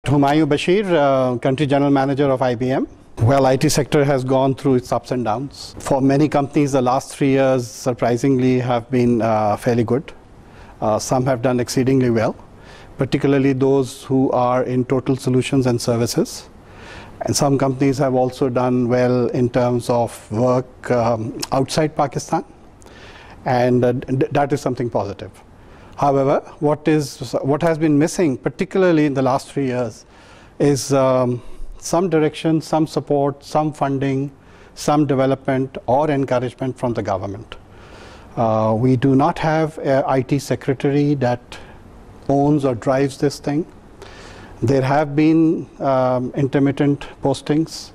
Humayun Bashir, Country General Manager of IBM. Well, IT sector has gone through its ups and downs. For many companies, the last 3 years, surprisingly, have been fairly good. Some have done exceedingly well, particularly those who are in total solutions and services. And some companies have also done well in terms of work outside Pakistan, and that is something positive. However, what has been missing, particularly in the last 3 years, is some direction, some support, some funding, some development or encouragement from the government. We do not have an IT secretary that owns or drives this thing. There have been intermittent postings.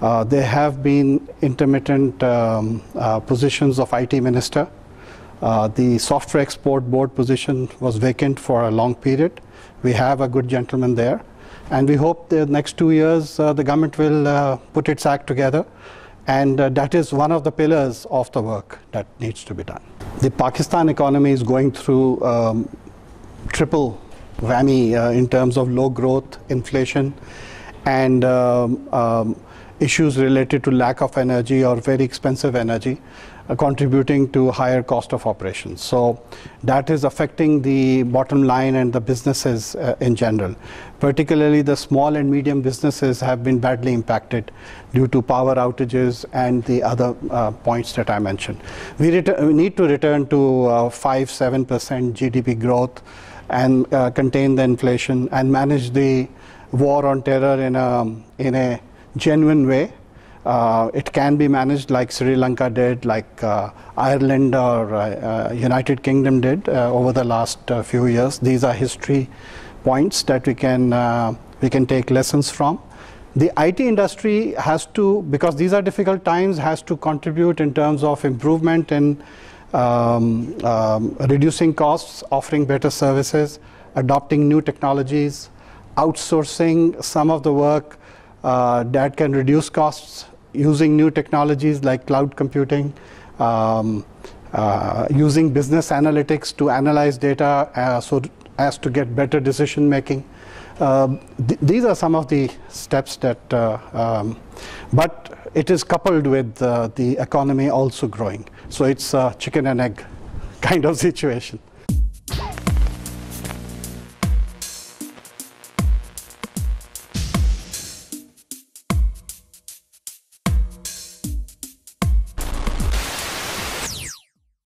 There have been intermittent positions of IT minister. The software export board position was vacant for a long period. We have a good gentleman there, and we hope the next 2 years the government will put its act together, and that is one of the pillars of the work that needs to be done. The Pakistan economy is going through triple whammy in terms of low growth, inflation, and issues related to lack of energy or very expensive energy, contributing to higher cost of operations. So that is affecting the bottom line and the businesses in general. Particularly the small and medium businesses have been badly impacted due to power outages and the other points that I mentioned. We need to return to 5-7% GDP growth and contain the inflation and manage the war on terror in a genuine way. It can be managed like Sri Lanka did, like Ireland or United Kingdom did over the last few years. These are history points that we can take lessons from. The IT industry has to, because these are difficult times, has to contribute in terms of improvement in reducing costs, offering better services, adopting new technologies, outsourcing some of the work that can reduce costs, using new technologies like cloud computing, using business analytics to analyze data so as to get better decision making. These are some of the steps that, but it is coupled with the economy also growing. So it's a chicken and egg kind of situation.